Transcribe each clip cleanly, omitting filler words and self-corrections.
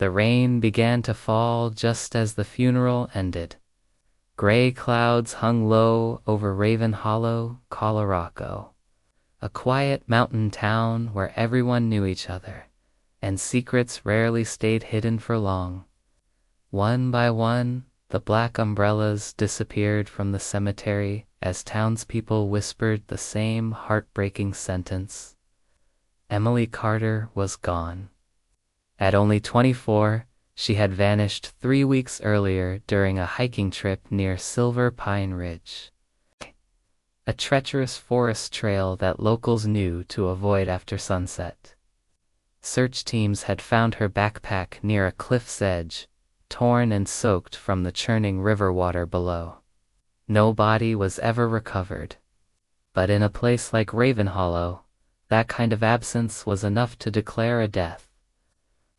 The rain began to fall just as the funeral ended. Gray clouds hung low over Raven Hollow, Colorado, a quiet mountain town where everyone knew each other, and secrets rarely stayed hidden for long. One by one, the black umbrellas disappeared from the cemetery as townspeople whispered the same heartbreaking sentence. Emily Carter was gone. At only 24, she had vanished 3 weeks earlier during a hiking trip near Silver Pine Ridge, a treacherous forest trail that locals knew to avoid after sunset. Search teams had found her backpack near a cliff's edge, torn and soaked from the churning river water below. No body was ever recovered. But in a place like Raven Hollow, that kind of absence was enough to declare a death.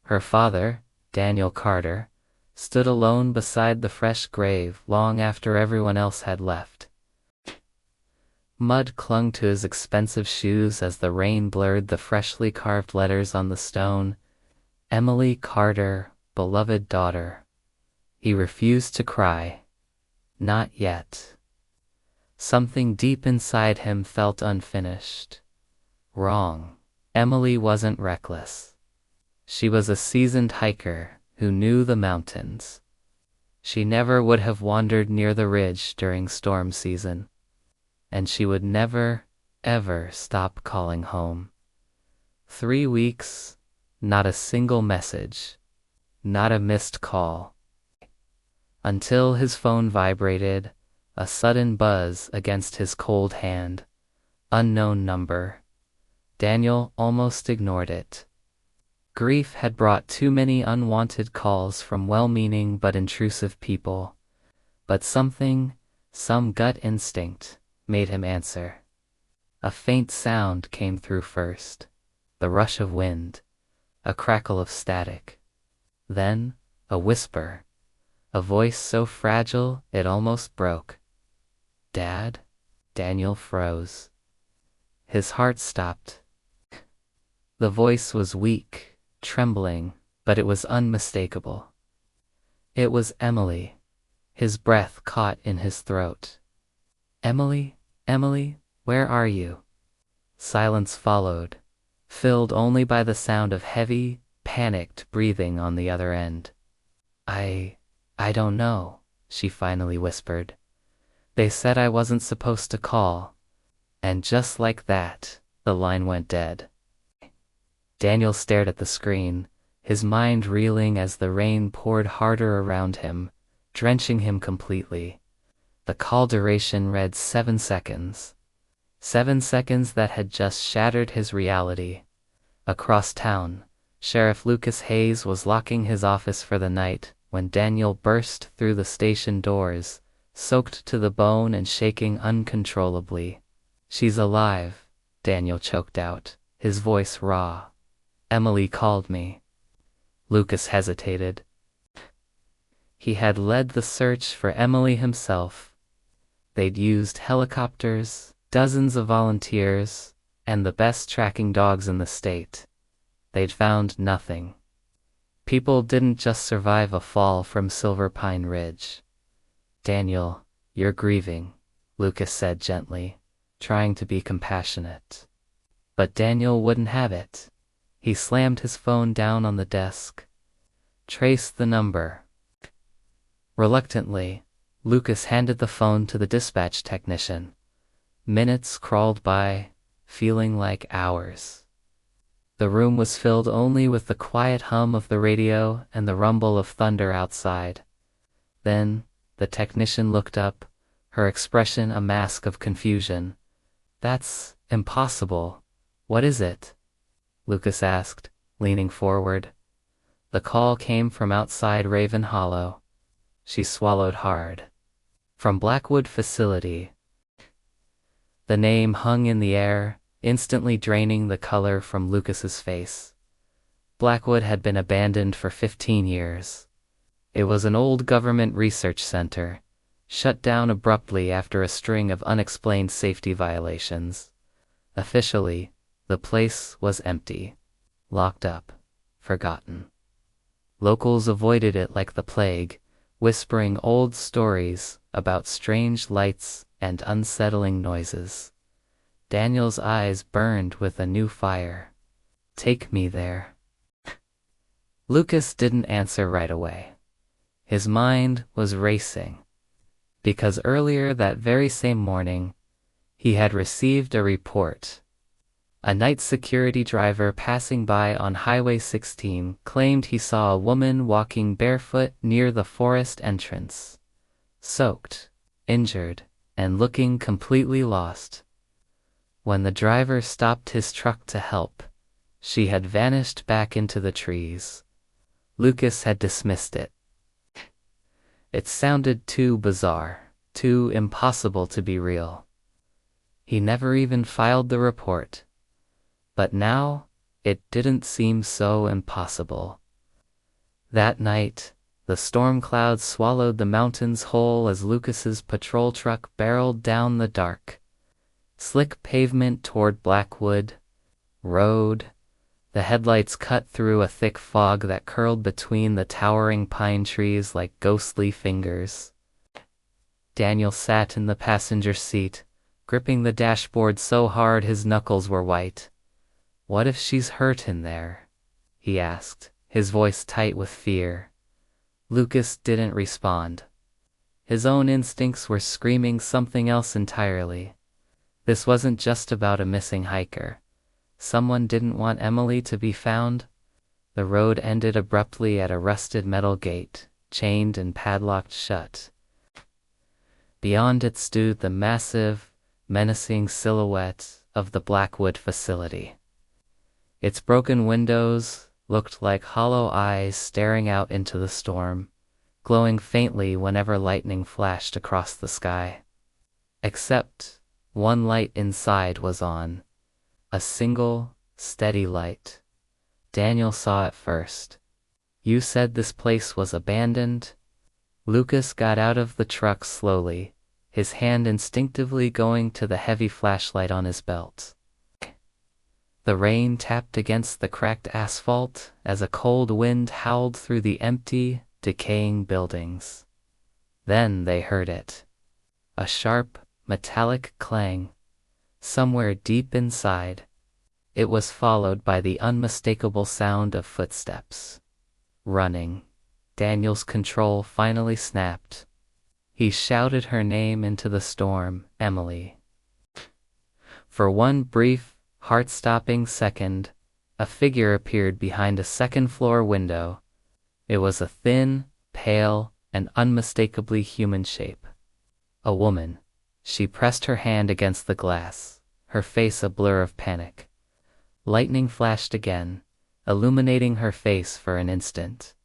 Her father, Daniel Carter, stood alone beside the fresh grave long after everyone else had left. Mud clung to his expensive shoes as the rain blurred the freshly carved letters on the stone. Emily Carter, beloved daughter. He refused to cry. Not yet. Something deep inside him felt unfinished. Wrong. Emily wasn't reckless. She was a seasoned hiker who knew the mountains. She never would have wandered near the ridge during storm season. And she would never, ever stop calling home. 3 weeks, not a single message, not a missed call. Until his phone vibrated, a sudden buzz against his cold hand. Unknown number. Daniel almost ignored it. Grief had brought too many unwanted calls from well-meaning but intrusive people. But something, some gut instinct, made him answer. A faint sound came through first, the rush of wind, a crackle of static. Then, a whisper, a voice so fragile it almost broke. Dad? Daniel froze. His heart stopped. The voice was weak, trembling, but it was unmistakable. It was Emily, his breath caught in his throat. Emily, Emily, where are you? Silence followed, filled only by the sound of heavy, panicked breathing on the other end. I don't know, she finally whispered. They said I wasn't supposed to call. And just like that, the line went dead. Daniel stared at the screen, his mind reeling as the rain poured harder around him, drenching him completely. The call duration read 7 seconds. 7 seconds that had just shattered his reality. Across town, Sheriff Lucas Hayes was locking his office for the night when Daniel burst through the station doors, soaked to the bone and shaking uncontrollably. She's alive, Daniel choked out, his voice raw. Emily called me. Lucas hesitated. He had led the search for Emily himself. They'd used helicopters, dozens of volunteers, and the best tracking dogs in the state. They'd found nothing. People didn't just survive a fall from Silver Pine Ridge. Daniel, you're grieving, Lucas said gently, trying to be compassionate. But Daniel wouldn't have it. He slammed his phone down on the desk. Trace the number. Reluctantly, Lucas handed the phone to the dispatch technician. Minutes crawled by, feeling like hours. The room was filled only with the quiet hum of the radio and the rumble of thunder outside. Then, the technician looked up, her expression a mask of confusion. That's impossible. What is it? Lucas asked, leaning forward. The call came from outside Raven Hollow. She swallowed hard. From Blackwood Facility. The name hung in the air, instantly draining the color from Lucas's face. Blackwood had been abandoned for 15 years. It was an old government research center, shut down abruptly after a string of unexplained safety violations. Officially, the place was empty, locked up, forgotten. Locals avoided it like the plague, whispering old stories about strange lights and unsettling noises. Daniel's eyes burned with a new fire. "Take me there." Lucas didn't answer right away. His mind was racing, because earlier that very same morning, he had received a report. A night security driver passing by on Highway 16 claimed he saw a woman walking barefoot near the forest entrance, soaked, injured, and looking completely lost. When the driver stopped his truck to help, she had vanished back into the trees. Lucas had dismissed it. It sounded too bizarre, too impossible to be real. He never even filed the report. But now, it didn't seem so impossible. That night, the storm clouds swallowed the mountains whole as Lucas's patrol truck barreled down the dark, slick pavement toward Blackwood Road. The headlights cut through a thick fog that curled between the towering pine trees like ghostly fingers. Daniel sat in the passenger seat, gripping the dashboard so hard his knuckles were white. "What if she's hurt in there?" he asked, his voice tight with fear. Lucas didn't respond. His own instincts were screaming something else entirely. This wasn't just about a missing hiker. Someone didn't want Emily to be found. The road ended abruptly at a rusted metal gate, chained and padlocked shut. Beyond it stood the massive, menacing silhouette of the Blackwood Facility. Its broken windows looked like hollow eyes staring out into the storm, glowing faintly whenever lightning flashed across the sky. Except one light inside was on. A single, steady light. Daniel saw it first. "You said this place was abandoned?" Lucas got out of the truck slowly, his hand instinctively going to the heavy flashlight on his belt. The rain tapped against the cracked asphalt as a cold wind howled through the empty, decaying buildings. Then they heard it. A sharp, metallic clang. Somewhere deep inside. It was followed by the unmistakable sound of footsteps. Running. Daniel's control finally snapped. He shouted her name into the storm, "Emily." For one brief, heart-stopping second, a figure appeared behind a second-floor window. It was a thin, pale, and unmistakably human shape. A woman. She pressed her hand against the glass, her face a blur of panic. Lightning flashed again, illuminating her face for an instant.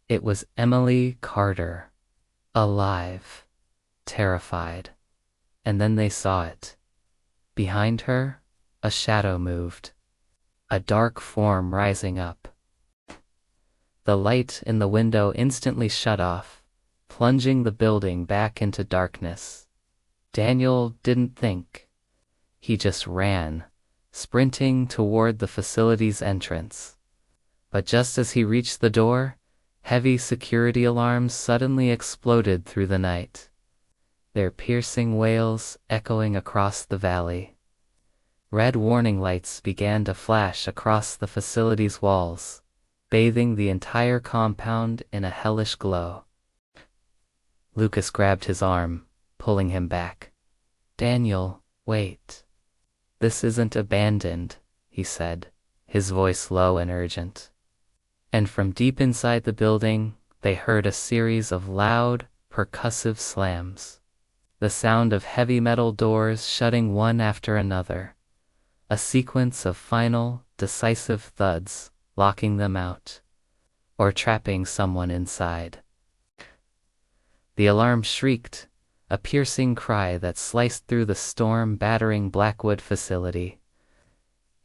It was Emily Carter, alive, terrified. And then they saw it. Behind her, a shadow moved, a dark form rising up. The light in the window instantly shut off, plunging the building back into darkness. Daniel didn't think. He just ran, sprinting toward the facility's entrance. But just as he reached the door, heavy security alarms suddenly exploded through the night, their piercing wails echoing across the valley. Red warning lights began to flash across the facility's walls, bathing the entire compound in a hellish glow. Lucas grabbed his arm, pulling him back. "Daniel, wait. This isn't abandoned," he said, his voice low and urgent. And from deep inside the building, they heard a series of loud, percussive slams. The sound of heavy metal doors shutting one after another. A sequence of final, decisive thuds, locking them out, or trapping someone inside. The alarm shrieked, a piercing cry that sliced through the storm-battering Blackwood Facility.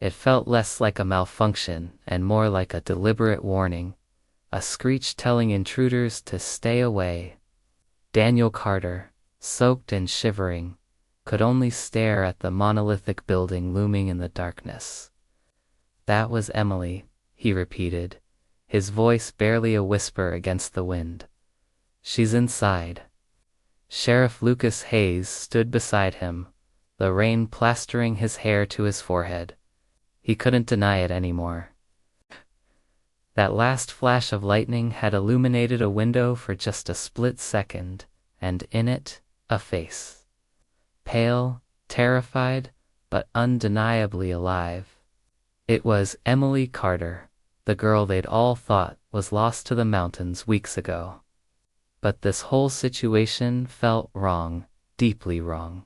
It felt less like a malfunction and more like a deliberate warning, a screech telling intruders to stay away. Daniel Carter, soaked and shivering, could only stare at the monolithic building looming in the darkness. "That was Emily," he repeated, his voice barely a whisper against the wind. "She's inside." Sheriff Lucas Hayes stood beside him, the rain plastering his hair to his forehead. He couldn't deny it anymore. That last flash of lightning had illuminated a window for just a split second, and in it, a face. Pale, terrified, but undeniably alive. It was Emily Carter, the girl they'd all thought was lost to the mountains weeks ago. But this whole situation felt wrong, deeply wrong.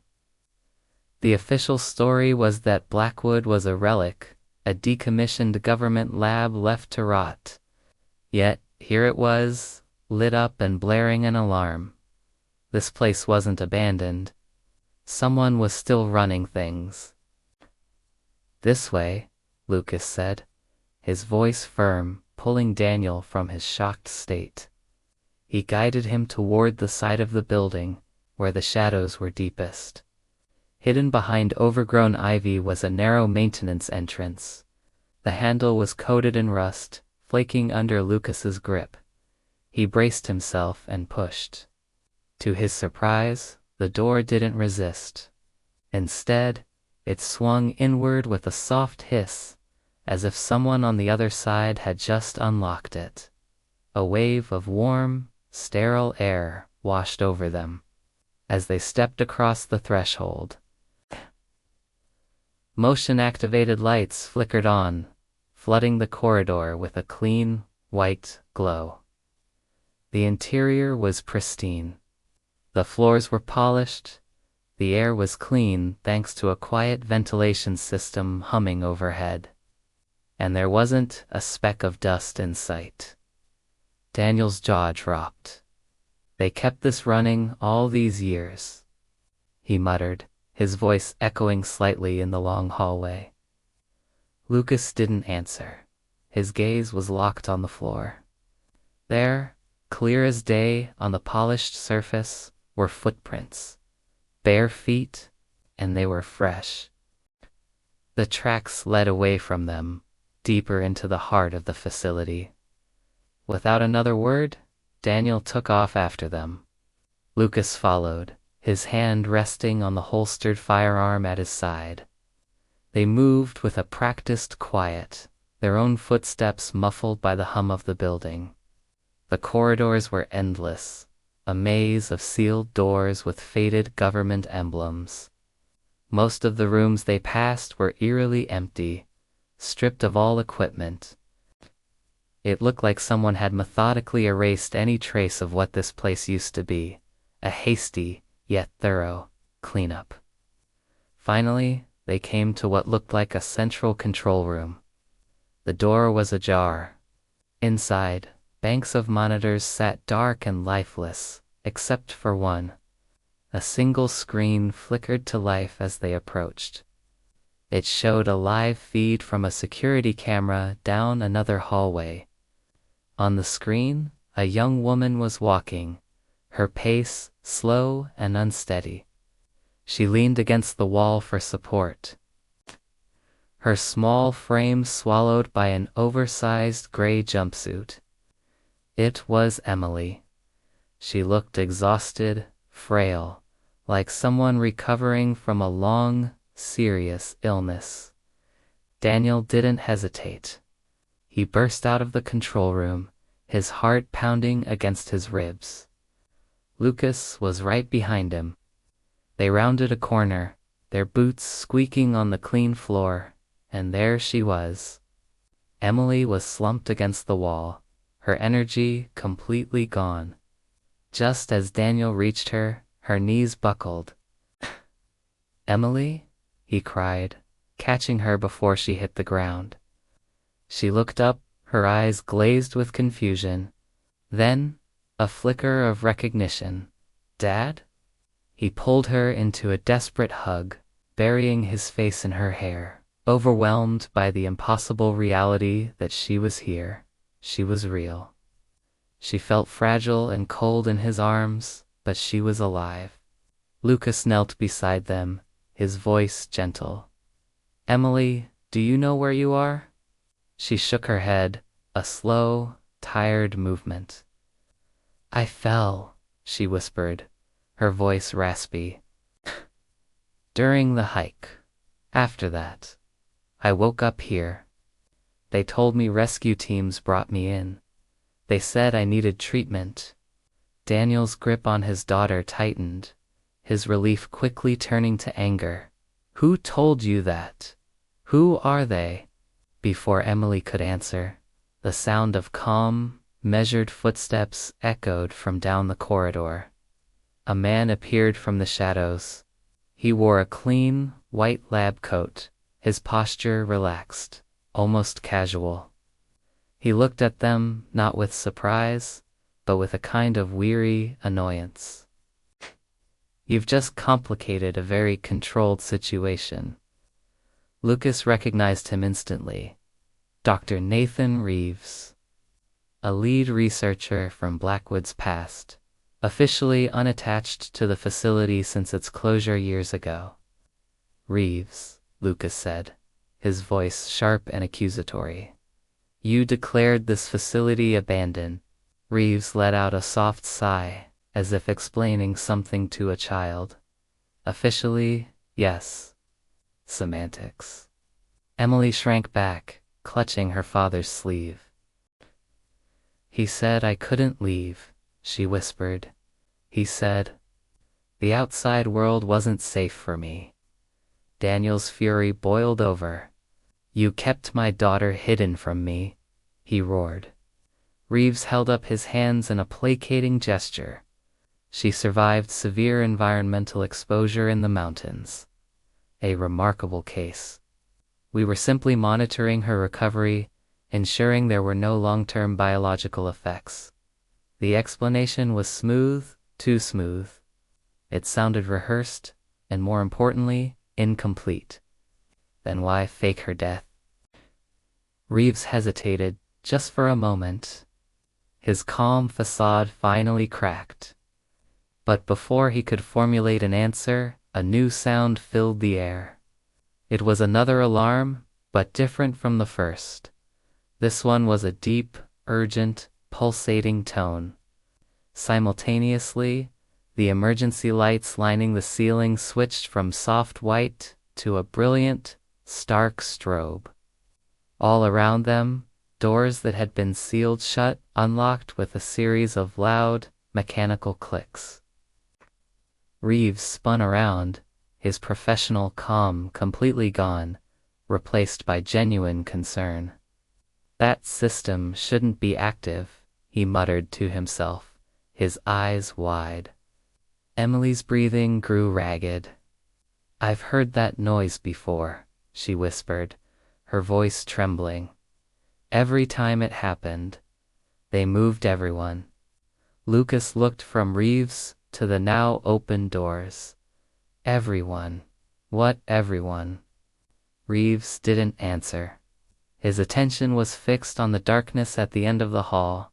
The official story was that Blackwood was a relic, a decommissioned government lab left to rot. Yet, here it was, lit up and blaring an alarm. This place wasn't abandoned. Someone was still running things. "This way," Lucas said, his voice firm, pulling Daniel from his shocked state. He guided him toward the side of the building, where the shadows were deepest. Hidden behind overgrown ivy was a narrow maintenance entrance. The handle was coated in rust, flaking under Lucas's grip. He braced himself and pushed. To his surprise, the door didn't resist. Instead, it swung inward with a soft hiss, as if someone on the other side had just unlocked it. A wave of warm, sterile air washed over them as they stepped across the threshold. Motion-activated lights flickered on, flooding the corridor with a clean, white glow. The interior was pristine. The floors were polished. The air was clean thanks to a quiet ventilation system humming overhead. And there wasn't a speck of dust in sight. Daniel's jaw dropped. "They kept this running all these years," he muttered, his voice echoing slightly in the long hallway. Lucas didn't answer. His gaze was locked on the floor. There, clear as day on the polished surface, were footprints. Bare feet, and they were fresh. The tracks led away from them, deeper into the heart of the facility. Without another word, Daniel took off after them. Lucas followed, his hand resting on the holstered firearm at his side. They moved with a practiced quiet, their own footsteps muffled by the hum of the building. The corridors were endless, a maze of sealed doors with faded government emblems. Most of the rooms they passed were eerily empty, stripped of all equipment. It looked like someone had methodically erased any trace of what this place used to be, a hasty, yet thorough, cleanup. Finally, they came to what looked like a central control room. The door was ajar. Inside, banks of monitors sat dark and lifeless, except for one. A single screen flickered to life as they approached. It showed a live feed from a security camera down another hallway. On the screen, a young woman was walking, her pace slow and unsteady. She leaned against the wall for support. Her small frame swallowed by an oversized gray jumpsuit. It was Emily. She looked exhausted, frail, like someone recovering from a long, serious illness. Daniel didn't hesitate. He burst out of the control room, his heart pounding against his ribs. Lucas was right behind him. They rounded a corner, their boots squeaking on the clean floor, and there she was. Emily was slumped against the wall, her energy completely gone. Just as Daniel reached her, her knees buckled. "Emily?" he cried, catching her before she hit the ground. She looked up, her eyes glazed with confusion. Then, a flicker of recognition. "Dad?" He pulled her into a desperate hug, burying his face in her hair, overwhelmed by the impossible reality that she was here. She was real. She felt fragile and cold in his arms, but she was alive. Lucas knelt beside them, his voice gentle. "Emily, do you know where you are?" She shook her head, a a slow, tired movement. "I fell," she whispered, her voice raspy. "During the hike. After that, I woke up here. They told me rescue teams brought me in. They said I needed treatment." Daniel's grip on his daughter tightened, his relief quickly turning to anger. "Who told you that? Who are they?" Before Emily could answer, the sound of calm, measured footsteps echoed from down the corridor. A man appeared from the shadows. He wore a clean, white lab coat, his posture relaxed, almost casual. He looked at them not with surprise, but with a kind of weary annoyance. "You've just complicated a very controlled situation." Lucas recognized him instantly. Dr. Nathan Reeves, a lead researcher from Blackwood's past, officially unattached to the facility since its closure years ago. "Reeves," Lucas said, his voice sharp and accusatory. "You declared this facility abandoned." Reeves let out a soft sigh, as if explaining something to a child. "Officially, yes. Semantics." Emily shrank back, clutching her father's sleeve. "He said I couldn't leave," she whispered. "He said the outside world wasn't safe for me." Daniel's fury boiled over. "You kept my daughter hidden from me," he roared. Reeves held up his hands in a placating gesture. "She survived severe environmental exposure in the mountains. A remarkable case. We were simply monitoring her recovery, ensuring there were no long-term biological effects." The explanation was smooth, too smooth. It sounded rehearsed, and more importantly, incomplete. Then why fake her death? Reeves hesitated, just for a moment. His calm facade finally cracked. But before he could formulate an answer, a new sound filled the air. It was another alarm, but different from the first. This one was a deep, urgent, pulsating tone. Simultaneously, the emergency lights lining the ceiling switched from soft white to a brilliant, stark strobe. All around them, doors that had been sealed shut unlocked with a series of loud, mechanical clicks. Reeves spun around, his professional calm completely gone, replaced by genuine concern. "That system shouldn't be active," he muttered to himself, his eyes wide. Emily's breathing grew ragged. "I've heard that noise before," she whispered, her voice trembling. "Every time it happened, they moved everyone." Lucas looked from Reeves to the now open doors. "Everyone. What everyone?" Reeves didn't answer. His attention was fixed on the darkness at the end of the hall.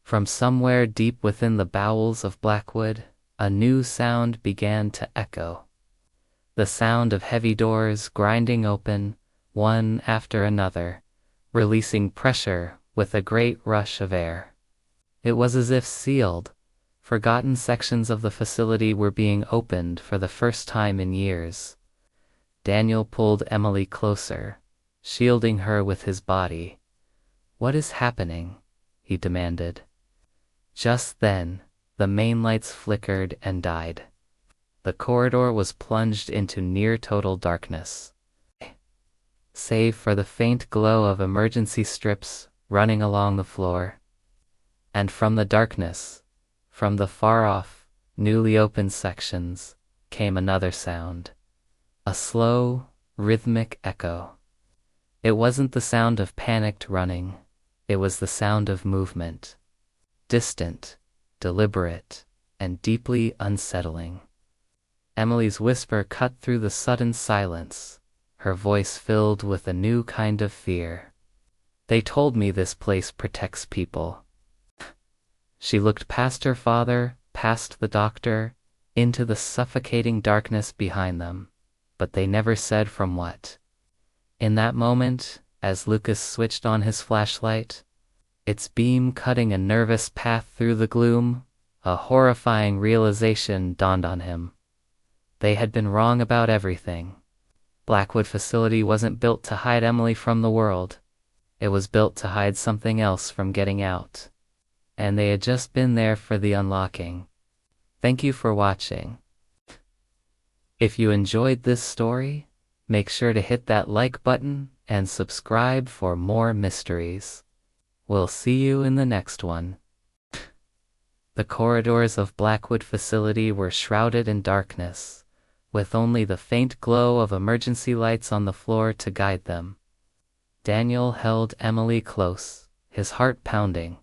From somewhere deep within the bowels of Blackwood, a new sound began to echo. The sound of heavy doors grinding open, one after another, releasing pressure with a great rush of air. It was as if sealed, forgotten sections of the facility were being opened for the first time in years. Daniel pulled Emily closer, shielding her with his body. "What is happening?" he demanded. Just then, the main lights flickered and died. The corridor was plunged into near-total darkness, save for the faint glow of emergency strips running along the floor. And from the darkness, from the far-off, newly opened sections, came another sound. A slow, rhythmic echo. It wasn't the sound of panicked running. It was the sound of movement. Distant, deliberate, and deeply unsettling. Emily's whisper cut through the sudden silence, her voice filled with a new kind of fear. "They told me this place protects people." She looked past her father, past the doctor, into the suffocating darkness behind them, but they never said from what. In that moment, as Lucas switched on his flashlight, its beam cutting a nervous path through the gloom. A horrifying realization dawned on him. They had been wrong about everything. Blackwood Facility wasn't built to hide Emily from the world. It was built to hide something else from getting out. And they had just been there for the unlocking. Thank you for watching. If you enjoyed this story, make sure to hit that like button and subscribe for more mysteries. We'll see you in the next one. The corridors of Blackwood Facility were shrouded in darkness, with only the faint glow of emergency lights on the floor to guide them. Daniel held Emily close, his heart pounding,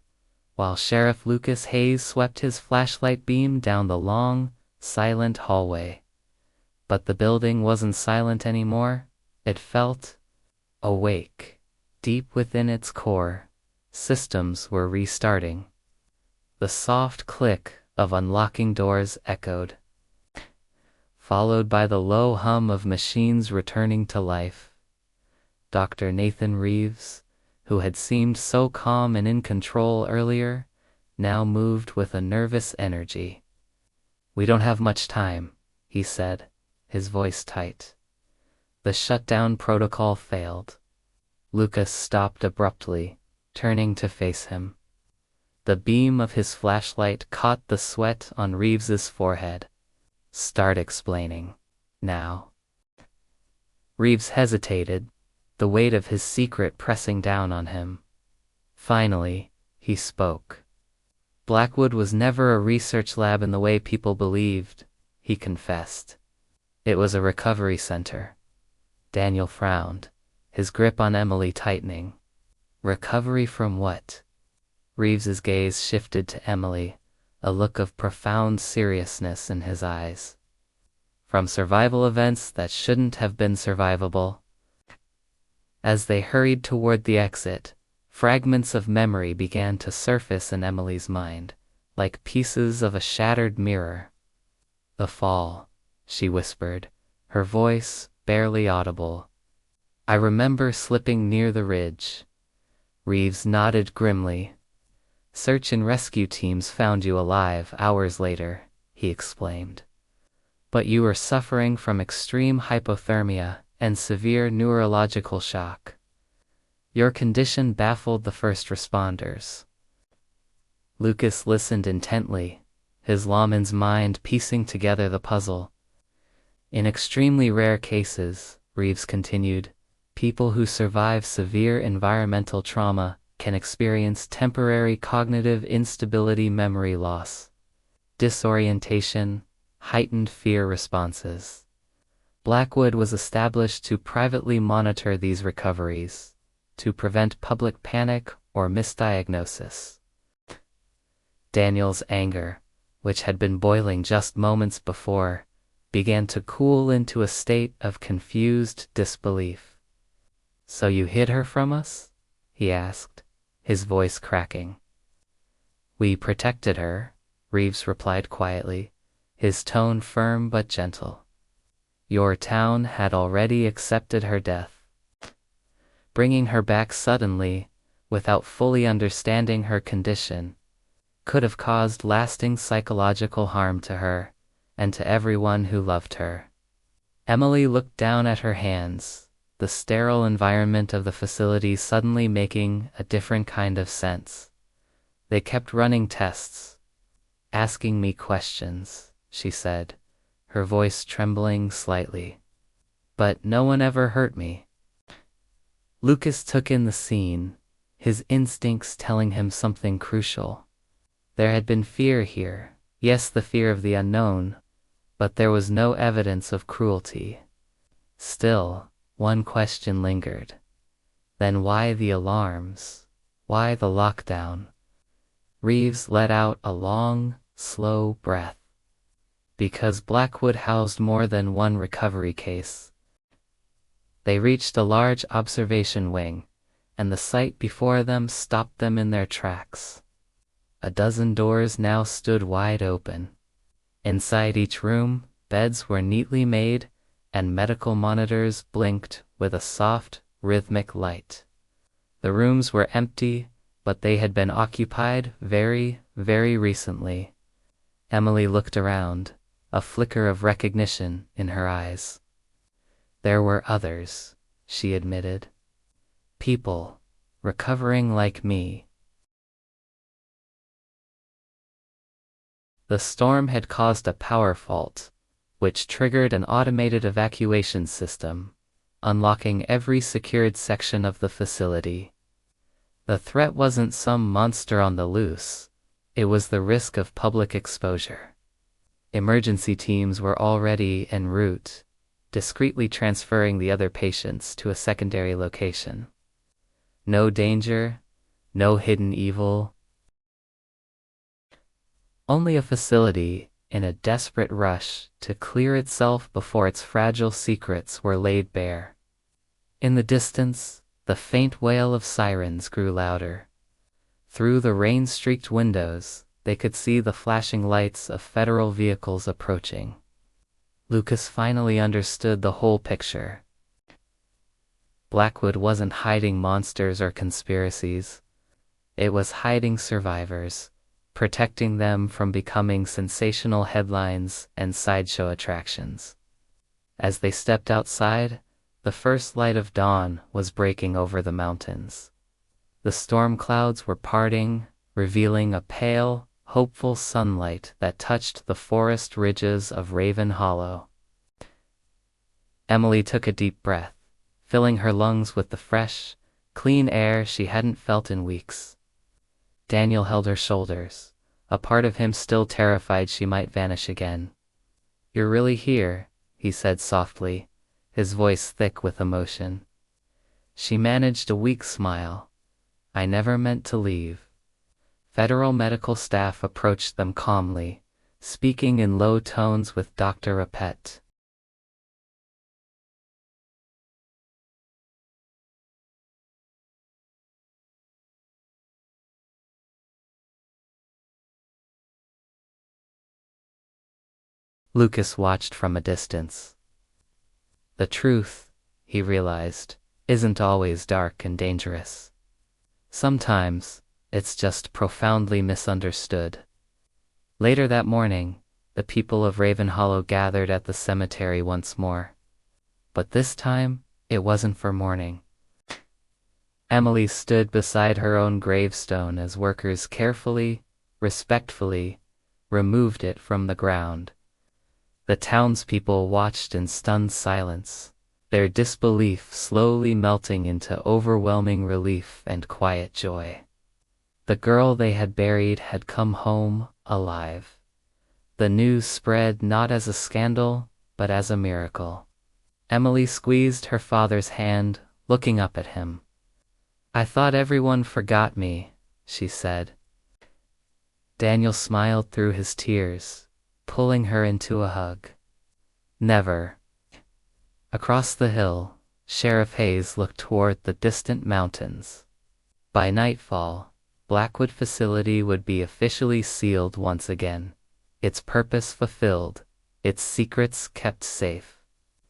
while Sheriff Lucas Hayes swept his flashlight beam down the long, silent hallway. But the building wasn't silent anymore. It felt awake. Deep within its core, systems were restarting. The soft click of unlocking doors echoed, followed by the low hum of machines returning to life. Dr. Nathan Reeves, who had seemed so calm and in control earlier, now moved with a nervous energy. "We don't have much time," he said, his voice tight. The shutdown protocol failed. Lucas stopped abruptly, turning to face him. The beam of his flashlight caught the sweat on Reeves's forehead. "Start explaining. Now." Reeves hesitated, the weight of his secret pressing down on him. Finally, he spoke. "Blackwood was never a research lab in the way people believed," he confessed. "It was a recovery center." Daniel frowned, his grip on Emily tightening. "Recovery from what?" Reeves's gaze shifted to Emily, a look of profound seriousness in his eyes. "From survival events that shouldn't have been survivable." As they hurried toward the exit, fragments of memory began to surface in Emily's mind, like pieces of a shattered mirror. "The fall," she whispered, her voice barely audible. "I remember slipping near the ridge." Reeves nodded grimly. "Search and rescue teams found you alive hours later," he explained. "But you were suffering from extreme hypothermia and severe neurological shock. Your condition baffled the first responders." Lucas listened intently, his lawman's mind piecing together the puzzle. "In extremely rare cases," Reeves continued, "people who survive severe environmental trauma can experience temporary cognitive instability, memory loss, disorientation, heightened fear responses. Blackwood was established to privately monitor these recoveries, to prevent public panic or misdiagnosis." Daniel's anger, which had been boiling just moments before, began to cool into a state of confused disbelief. "So you hid her from us?" he asked, his voice cracking. "We protected her," Reeves replied quietly, his tone firm but gentle. "Your town had already accepted her death. Bringing her back suddenly, without fully understanding her condition, could have caused lasting psychological harm to her, and to everyone who loved her." Emily looked down at her hands, the sterile environment of the facility suddenly making a different kind of sense. "They kept running tests, asking me questions," she said, her voice trembling slightly. "But no one ever hurt me." Lucas took in the scene, his instincts telling him something crucial. There had been fear here, yes, the fear of the unknown, but there was no evidence of cruelty. Still, one question lingered. Then why the alarms? Why the lockdown? Reeves let out a long, slow breath. Because Blackwood housed more than one recovery case. They reached a large observation wing, and the sight before them stopped them in their tracks. A dozen doors now stood wide open. Inside each room, beds were neatly made, and medical monitors blinked with a soft, rhythmic light. The rooms were empty, but they had been occupied very, very recently. Emily looked around, a flicker of recognition in her eyes. There were others, she admitted. People, recovering like me. The storm had caused a power fault, which triggered an automated evacuation system, unlocking every secured section of the facility. The threat wasn't some monster on the loose, it was the risk of public exposure. Emergency teams were already en route, discreetly transferring the other patients to a secondary location. No danger, no hidden evil. Only a facility in a desperate rush to clear itself before its fragile secrets were laid bare. In the distance, the faint wail of sirens grew louder. Through the rain-streaked windows, they could see the flashing lights of federal vehicles approaching. Lucas finally understood the whole picture. Blackwood wasn't hiding monsters or conspiracies. It was hiding survivors, protecting them from becoming sensational headlines and sideshow attractions. As they stepped outside, the first light of dawn was breaking over the mountains. The storm clouds were parting, revealing a pale, hopeful sunlight that touched the forest ridges of Raven Hollow. Emily took a deep breath, filling her lungs with the fresh, clean air she hadn't felt in weeks. Daniel held her shoulders, a part of him still terrified she might vanish again. "You're really here," he said softly, his voice thick with emotion. She managed a weak smile. "I never meant to leave." Federal medical staff approached them calmly, speaking in low tones with Dr. Rapet. Lucas watched from a distance. The truth, he realized, isn't always dark and dangerous. Sometimes, it's just profoundly misunderstood. Later that morning, the people of Raven Hollow gathered at the cemetery once more. But this time, it wasn't for mourning. Emily stood beside her own gravestone as workers carefully, respectfully, removed it from the ground. The townspeople watched in stunned silence, their disbelief slowly melting into overwhelming relief and quiet joy. The girl they had buried had come home, alive. The news spread not as a scandal, but as a miracle. Emily squeezed her father's hand, looking up at him. "I thought everyone forgot me," she said. Daniel smiled through his tears, pulling her into a hug. "Never." Across the hill, Sheriff Hayes looked toward the distant mountains. By nightfall, Blackwood Facility would be officially sealed once again, its purpose fulfilled, its secrets kept safe.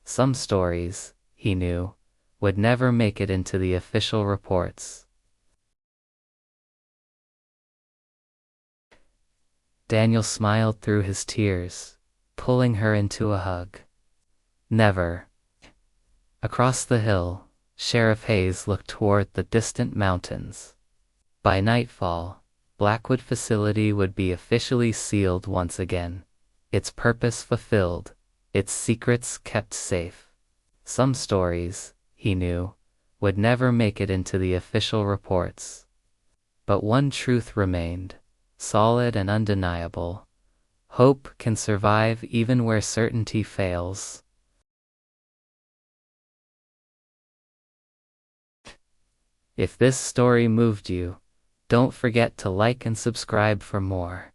Some stories, he knew, would never make it into the official reports. Daniel smiled through his tears, pulling her into a hug. "Never." Across the hill, Sheriff Hayes looked toward the distant mountains. By nightfall, Blackwood Facility would be officially sealed once again, its purpose fulfilled, its secrets kept safe. Some stories, he knew, would never make it into the official reports. But one truth remained, solid and undeniable. Hope can survive even where certainty fails. If this story moved you, don't forget to like and subscribe for more.